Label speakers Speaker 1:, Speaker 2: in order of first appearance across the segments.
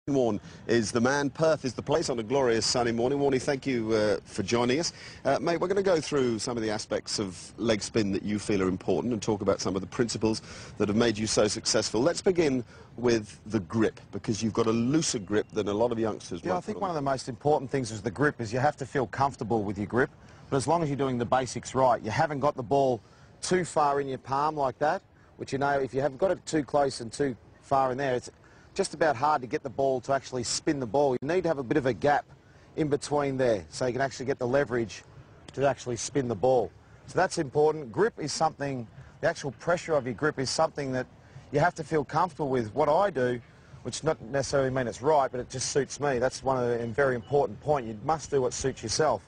Speaker 1: Warne is the man. Perth is the place on a glorious sunny morning. Warne, thank you for joining us. Mate, we're going to go through some of the aspects of leg spin that you feel are important and talk about some of the principles that have made you so successful. Let's begin with the grip, because you've got a looser grip than a lot of youngsters.
Speaker 2: Yeah, I think one of the most important things is the grip is you have to feel comfortable with your grip, but as long as you're doing the basics right, you haven't got the ball too far in your palm like that, which, you know, if you have got it too close and too far in there, it's just about hard to get the ball to actually spin the ball. You need to have a bit of a gap in between there so you can actually get the leverage to actually spin the ball. So that's important. Grip is something, the actual pressure of your grip is something that you have to feel comfortable with. What I do, which not necessarily mean it's right, but it just suits me. That's one of the very important point. You must do what suits yourself,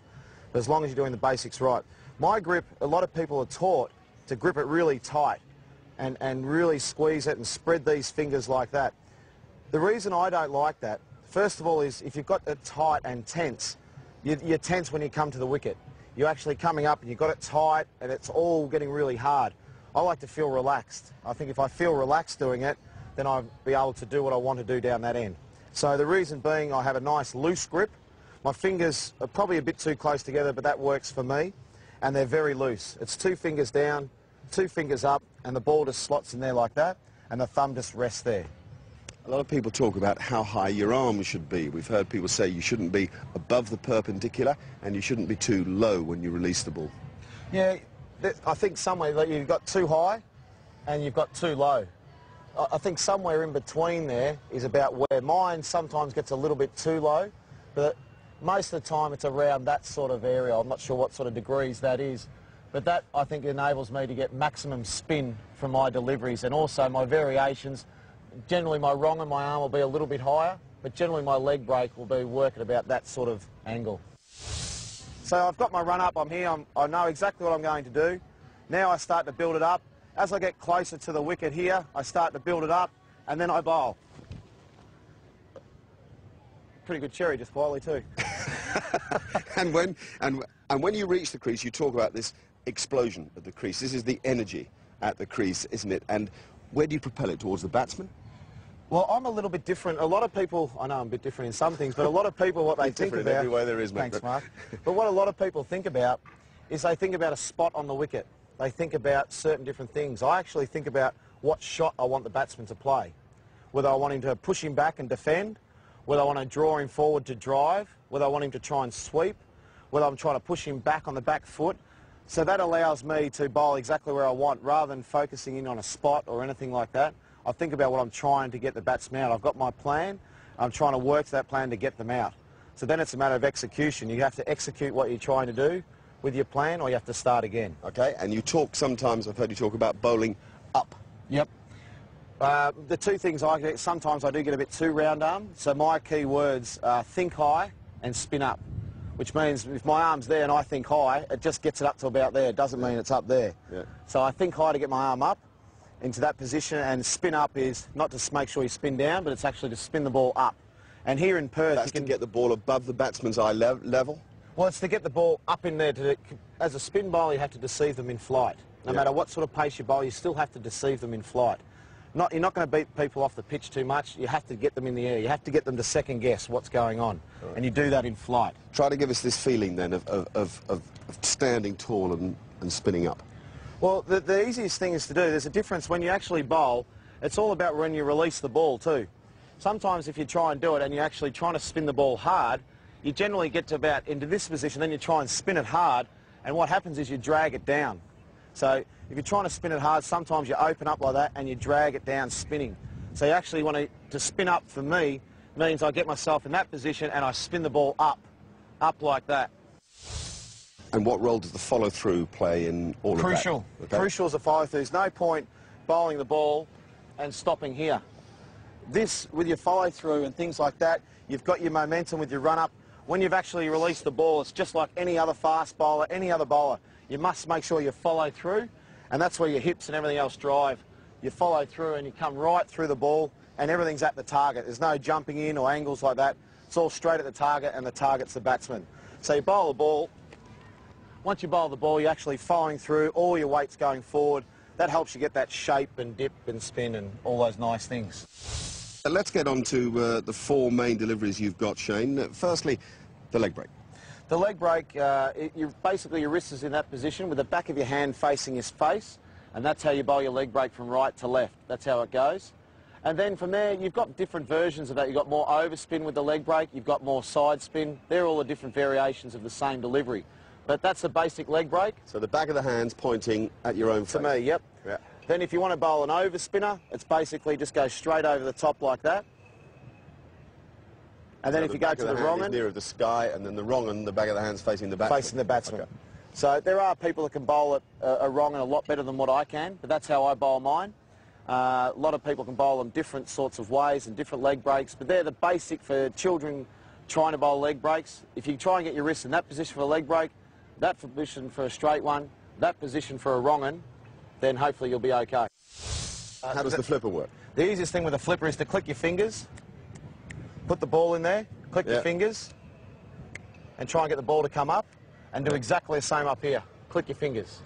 Speaker 2: but as long as you're doing the basics right. My grip, a lot of people are taught to grip it really tight and really squeeze it and spread these fingers like that. The reason I don't like that, first of all, is if you've got it tight and tense, you're tense when you come to the wicket. You're actually coming up and you've got it tight and it's all getting really hard. I like to feel relaxed. I think if I feel relaxed doing it, then I'll be able to do what I want to do down that end. So the reason being, I have a nice loose grip. My fingers are probably a bit too close together, but that works for me, and they're very loose. It's 2 fingers down, 2 fingers up, and the ball just slots in there like that, and the thumb just rests there.
Speaker 1: A lot of people talk about how high your arm should be. We've heard people say you shouldn't be above the perpendicular and you shouldn't be too low when you release the ball.
Speaker 2: Yeah, I think somewhere that you've got too high and you've got too low. I think somewhere in between there is about where mine sometimes gets a little bit too low, but most of the time it's around that sort of area. I'm not sure what sort of degrees that is, but that I think enables me to get maximum spin from my deliveries, and also my variations. Generally my wrong and my arm will be a little bit higher, but generally my leg break will be working about that sort of angle. So I've got my run up, I'm here, I know exactly what I'm going to do. Now I start to build it up. As I get closer to the wicket here, I start to build it up, and then I bowl. Pretty good cherry, just quietly too.
Speaker 1: and when you reach the crease, you talk about this explosion at the crease. This is the energy at the crease, isn't it? And where do you propel it? Towards the batsman?
Speaker 2: Well, I'm a little bit different. A lot of people, I know I'm a bit different in some things, but a lot of people, what they think about...
Speaker 1: in every way there is, mate.
Speaker 2: Thanks, Mark. But what a lot of people think about is they think about a spot on the wicket. They think about certain different things. I actually think about what shot I want the batsman to play. Whether I want him to push him back and defend, whether I want to draw him forward to drive, whether I want him to try and sweep, whether I'm trying to push him back on the back foot. So that allows me to bowl exactly where I want, rather than focusing in on a spot or anything like that. I think about what I'm trying to get the batsman out. I've got my plan. I'm trying to work to that plan to get them out. So then it's a matter of execution. You have to execute what you're trying to do with your plan, or you have to start again.
Speaker 1: Okay, and you talk sometimes, I've heard you talk about bowling up.
Speaker 2: Yep. The two things I get, sometimes I do get a bit too round arm. So my key words are think high and spin up, which means if my arm's there and I think high, it just gets it up to about there. It doesn't mean it's up there.
Speaker 1: Yeah.
Speaker 2: So I think high to get my arm up into that position, and spin up is not to make sure you spin down, but it's actually to spin the ball up. And here in Perth...
Speaker 1: That's you can get the ball above the batsman's eye level?
Speaker 2: Well, it's to get the ball up in there. As a spin bowler, you have to deceive them in flight. No matter what sort of pace you bowl, you still have to deceive them in flight. You're not going to beat people off the pitch too much. You have to get them in the air. You have to get them to second guess what's going on. Right. And you do that in flight. Try
Speaker 1: to give us this feeling then of standing tall and spinning up.
Speaker 2: Well, the easiest thing is to do, there's a difference when you actually bowl. It's all about when you release the ball too. Sometimes if you try and do it and you're actually trying to spin the ball hard, you generally get to about into this position, then you try and spin it hard, and what happens is you drag it down. So if you're trying to spin it hard, sometimes you open up like that and you drag it down spinning. So you actually want to spin up, for me, means I get myself in that position and I spin the ball up like that.
Speaker 1: And what role does the follow-through play in all of that?
Speaker 2: Crucial. Okay. Crucial is the follow-through. There's no point bowling the ball and stopping here. This, with your follow-through and things like that, you've got your momentum with your run-up. When you've actually released the ball, it's just like any other fast bowler, any other bowler. You must make sure you follow through, and that's where your hips and everything else drive. You follow through and you come right through the ball, and everything's at the target. There's no jumping in or angles like that. It's all straight at the target, and the target's the batsman. So you bowl the ball. Once you bowl the ball, you're actually following through, all your weight's going forward. That helps you get that shape and dip and spin and all those nice things.
Speaker 1: Let's get on to the four main deliveries you've got, Shane. Firstly, the leg break.
Speaker 2: The leg break, basically your wrist is in that position with the back of your hand facing his face, and that's how you bowl your leg break from right to left. That's how it goes. And then from there, you've got different versions of that. You've got more overspin with the leg break, you've got more side spin. They're all the different variations of the same delivery. But that's the basic leg break.
Speaker 1: So the back of the hand's pointing at your own face.
Speaker 2: To me, yep.
Speaker 1: Yeah.
Speaker 2: Then if you want to bowl an overspinner, it's basically just go straight over the top like that. And then
Speaker 1: So
Speaker 2: if you go to the wrong
Speaker 1: end, nearer the sky, and then the wrong end, the back of the hand's facing the batsman.
Speaker 2: Facing the batsman.
Speaker 1: Okay.
Speaker 2: So there are people that can bowl it a wrong and a lot better than what I can, but that's how I bowl mine. A lot of people can bowl them different sorts of ways and different leg breaks, but they're the basic for children trying to bowl leg breaks. If you try and get your wrist in that position for a leg break, that position for a straight one, that position for a wrong one, then hopefully you'll be okay.
Speaker 1: How does the flipper work?
Speaker 2: The easiest thing with a flipper is to click your fingers, put the ball in there, click your fingers, and try and get the ball to come up, and do exactly the same up here. Click your fingers.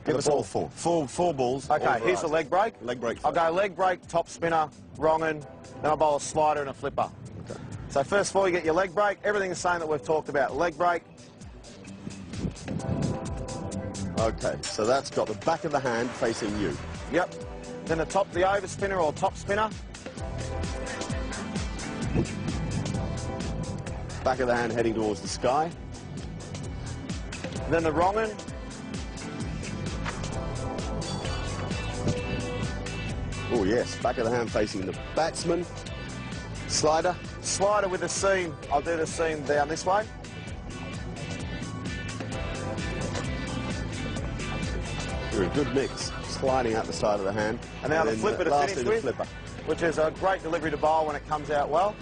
Speaker 1: Give us all four. Four balls.
Speaker 2: Okay, here's the leg break.
Speaker 1: Leg break.
Speaker 2: I'll go leg break, top spinner, wrong un, then I'll bowl a slider and a flipper.
Speaker 1: Okay.
Speaker 2: So first of all, you get your leg break. Everything the same that we've talked about. Leg break.
Speaker 1: Okay, so that's got the back of the hand facing you.
Speaker 2: Yep. Then the overspinner or top spinner.
Speaker 1: Back of the hand heading towards the sky.
Speaker 2: Then the wrong un.
Speaker 1: Oh yes, back of the hand facing the batsman. Slider.
Speaker 2: Slider with the seam. I'll do the seam down this way.
Speaker 1: You're a good mix, sliding out the side of the hand.
Speaker 2: And now the
Speaker 1: then,
Speaker 2: flipper to
Speaker 1: lastly,
Speaker 2: finish
Speaker 1: the
Speaker 2: with,
Speaker 1: flipper.
Speaker 2: which is a great delivery to bowl when it comes out well.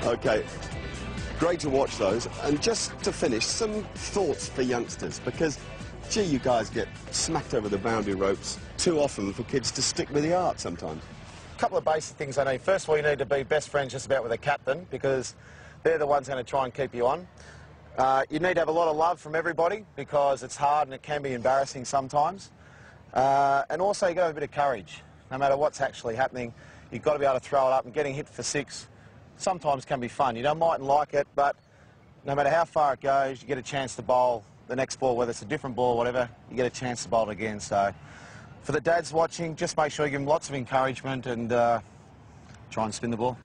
Speaker 1: Okay, great to watch those. And just to finish, some thoughts for youngsters, because, gee, you guys get smacked over the boundary ropes too often for kids to stick with the art sometimes.
Speaker 2: A couple of basic things I need. First of all, you need to be best friends just about with a captain, because they're the ones going to try and keep you on. You need to have a lot of love from everybody, because it's hard and it can be embarrassing sometimes. And also you've got to have a bit of courage. No matter what's actually happening, you've got to be able to throw it up, and getting hit for six sometimes can be fun. You mightn't like it, but no matter how far it goes, you get a chance to bowl the next ball, whether it's a different ball or whatever, you get a chance to bowl it again. So for the dads watching, just make sure you give them lots of encouragement and try and spin the ball.